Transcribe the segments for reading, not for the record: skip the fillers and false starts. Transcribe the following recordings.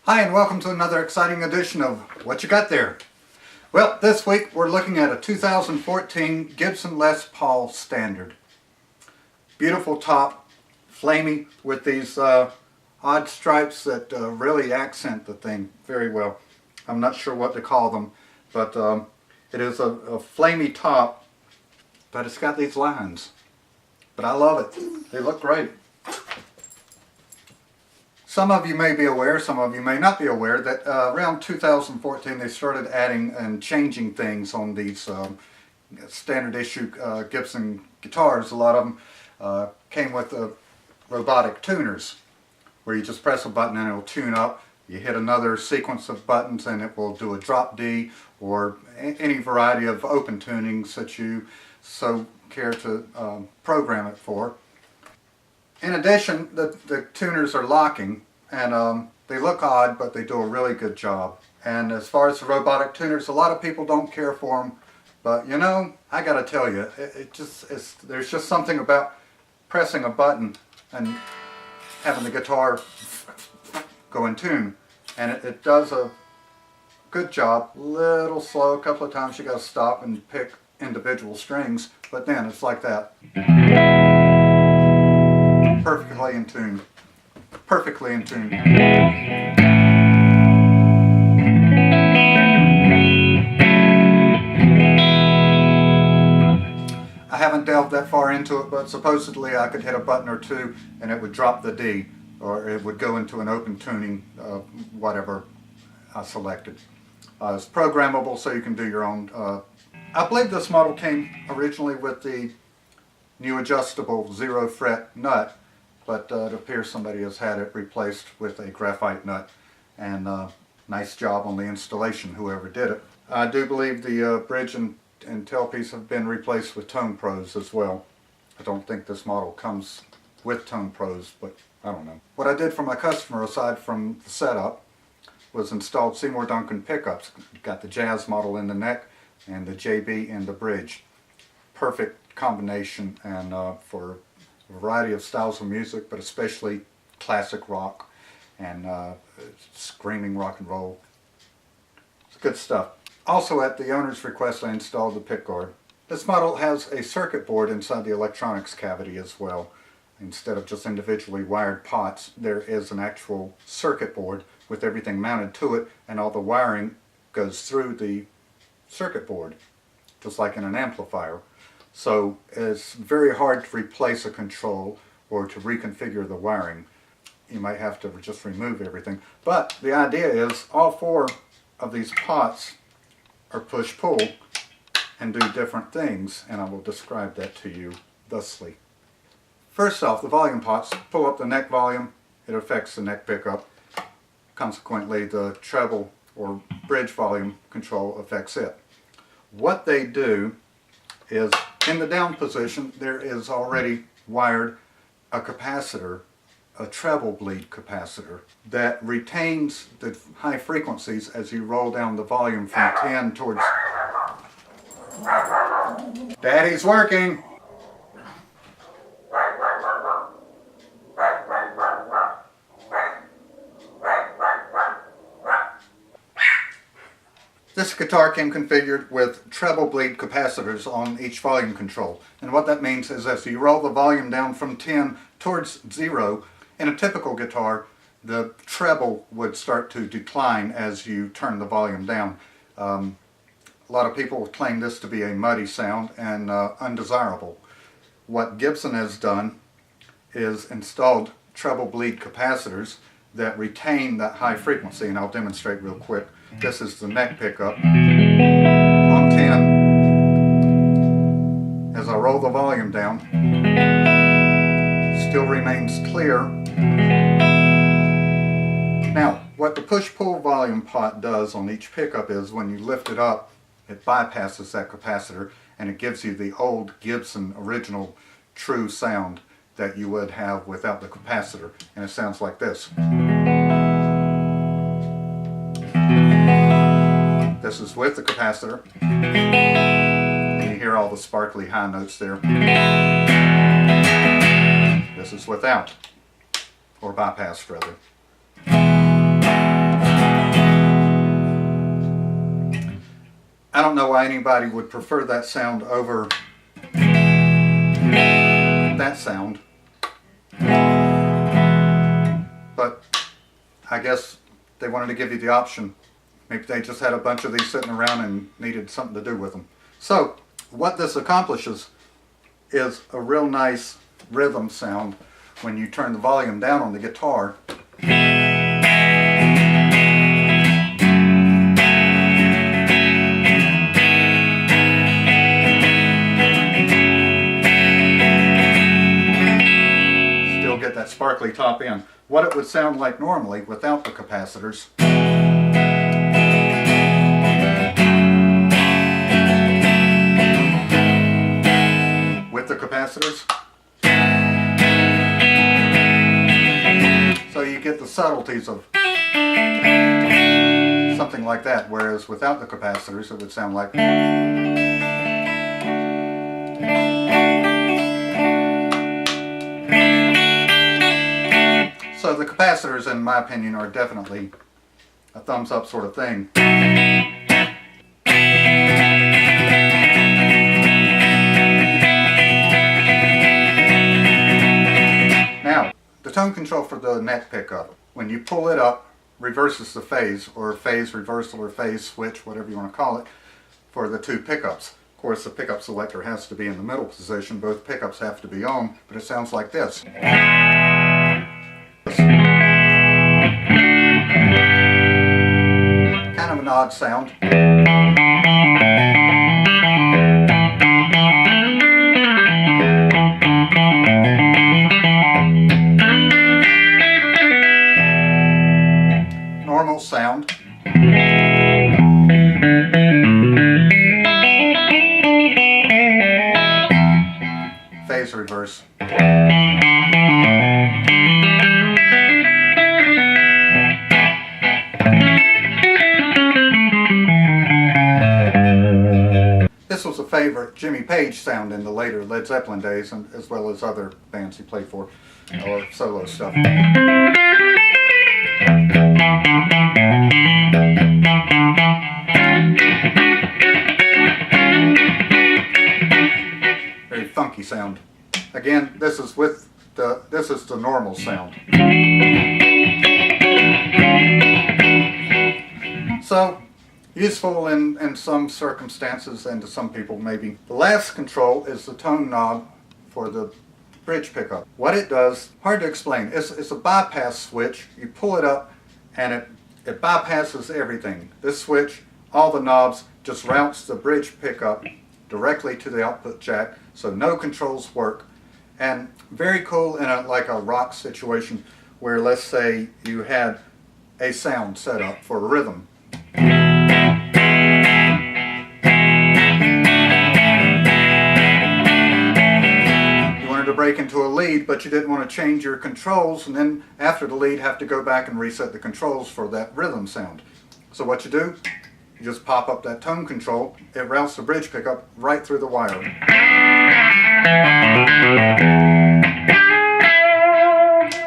Hi, and welcome to another exciting edition of What You Got There. Well, this week we're looking at a 2014 Gibson Les Paul Standard. Beautiful top, flamey, with these odd stripes that really accent the thing very well. I'm not sure what to call them, but it is a flamey top, but it's got these lines. But I love it. They look great. Some of you may be aware, some of you may not be aware, that around 2014 they started adding and changing things on these standard issue Gibson guitars. A lot of them came with robotic tuners, where you just press a button and it'll tune up. You hit another sequence of buttons and it will do a drop D or any variety of open tunings that you so care to program it for. In addition, the tuners are locking, and they look odd, but they do a really good job. And as far as the robotic tuners, a lot of people don't care for them, but you know, I gotta tell you, there's just something about pressing a button and having the guitar go in tune, and it does a good job. A little slow, a couple of times you gotta stop and pick individual strings, but then it's like that. Perfectly in tune. Perfectly in tune. I haven't delved that far into it, but supposedly I could hit a button or two and it would drop the D, or it would go into an open tuning, whatever I selected. It's programmable, so you can do your own. I believe this model came originally with the new adjustable 0 fret nut, but it appears somebody has had it replaced with a graphite nut, and nice job on the installation, whoever did it. I do believe the bridge and tailpiece have been replaced with Tone Pros as well. I don't think this model comes with Tone Pros, but I don't know. What I did for my customer, aside from the setup, was installed Seymour Duncan pickups. Got the Jazz model in the neck and the JB in the bridge. Perfect combination, and for a variety of styles of music, but especially classic rock and screaming rock and roll. It's good stuff. Also, at the owner's request, I installed the pickguard. This model has a circuit board inside the electronics cavity as well. Instead of just individually wired pots, there is an actual circuit board with everything mounted to it, and all the wiring goes through the circuit board, just like in an amplifier. So it's very hard to replace a control or to reconfigure the wiring. You might have to just remove everything. But the idea is all four of these pots are push-pull and do different things, and I will describe that to you thusly. First off, the volume pots pull up the neck volume. It affects the neck pickup. Consequently, the treble or bridge volume control affects it. What they do is, in the down position, there is already wired a capacitor, a treble bleed capacitor, that retains the high frequencies as you roll down the volume from 10 towards... Daddy's working! This guitar came configured with treble bleed capacitors on each volume control. And what that means is, as you roll the volume down from 10 towards 0, in a typical guitar, the treble would start to decline as you turn the volume down. A lot of people claim this to be a muddy sound and undesirable. What Gibson has done is installed treble bleed capacitors that retain that high frequency, and I'll demonstrate real quick. This is the neck pickup on 10. As I roll the volume down, still remains clear. Now, what the push-pull volume pot does on each pickup is, when you lift it up, it bypasses that capacitor and it gives you the old Gibson original true sound that you would have without the capacitor, and it sounds like this. This is with the capacitor, and you hear all the sparkly high notes there. This is without, or bypassed rather. I don't know why anybody would prefer that sound over that sound, but I guess they wanted to give you the option. Maybe they just had a bunch of these sitting around and needed something to do with them. So what this accomplishes is a real nice rhythm sound when you turn the volume down on the guitar. Still get that sparkly top end. What it would sound like normally without the capacitors. With the capacitors. So you get the subtleties of something like that, whereas without the capacitors it would sound like. So the capacitors, in my opinion, are definitely a thumbs up sort of thing. Now, the tone control for the neck pickup, when you pull it up, reverses the phase, or phase reversal, or phase switch, whatever you want to call it, for the two pickups. Of course, the pickup selector has to be in the middle position, both pickups have to be on, but it sounds like this. Kind of an odd sound. Normal sound. Phase reverse. This was a favorite Jimmy Page sound in the later Led Zeppelin days, and as well as other bands he played for, or solo stuff. Very funky sound. Again, this is the normal sound. So, useful in some circumstances and to some people maybe. The last control is the tone knob for the bridge pickup. What it does, hard to explain, it's a bypass switch. You pull it up and it bypasses everything. This switch, all the knobs, just routes the bridge pickup directly to the output jack, so no controls work. And very cool in like a rock situation where, let's say, you had a sound set up for a rhythm. To break into a lead, but you didn't want to change your controls, and then after the lead have to go back and reset the controls for that rhythm sound. So what you do, you just pop up that tone control, it routes the bridge pickup right through the wire.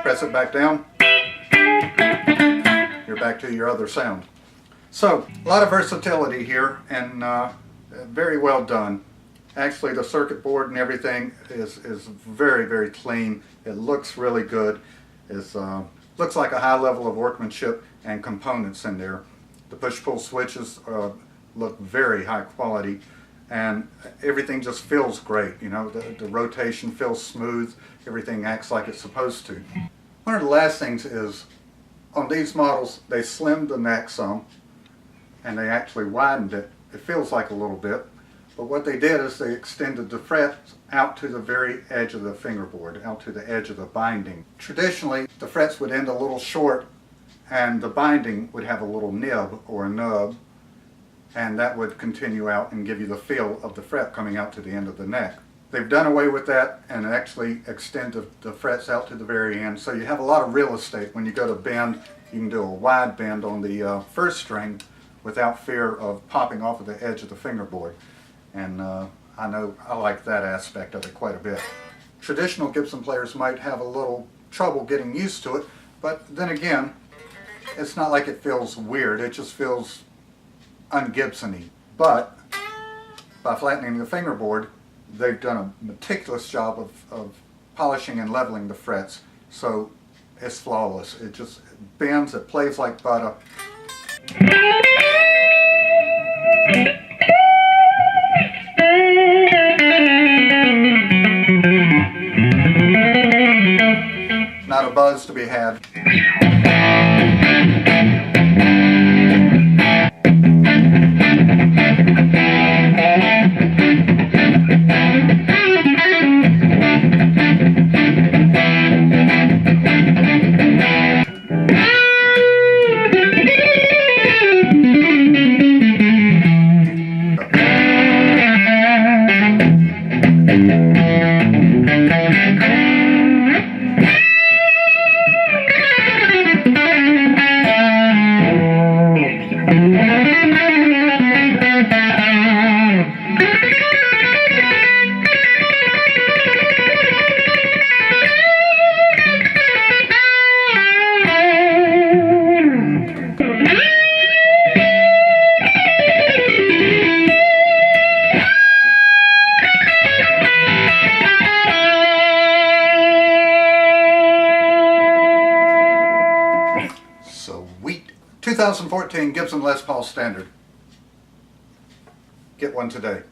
Press it back down, you're back to your other sound. So, a lot of versatility here, and very well done. Actually, the circuit board and everything is very, very clean. It looks really good. It looks like a high level of workmanship and components in there. The push-pull switches look very high quality, and everything just feels great. You know, the rotation feels smooth. Everything acts like it's supposed to. One of the last things is, on these models, they slimmed the neck some, and they actually widened it. It feels like a little bit. But what they did is they extended the frets out to the very edge of the fingerboard, out to the edge of the binding. Traditionally, the frets would end a little short, and the binding would have a little nib or a nub, and that would continue out and give you the feel of the fret coming out to the end of the neck. They've done away with that and actually extend the frets out to the very end, so you have a lot of real estate. When you go to bend, you can do a wide bend on the first string without fear of popping off of the edge of the fingerboard. And I know I like that aspect of it quite a bit. Traditional Gibson players might have a little trouble getting used to it, but then again, it's not like it feels weird, it just feels un-Gibson-y. But by flattening the fingerboard, they've done a meticulous job of polishing and leveling the frets, so it's flawless. It just bends, it plays like butter. Not a buzz to be had. Sweet. 2014 Gibson Les Paul Standard. Get one today.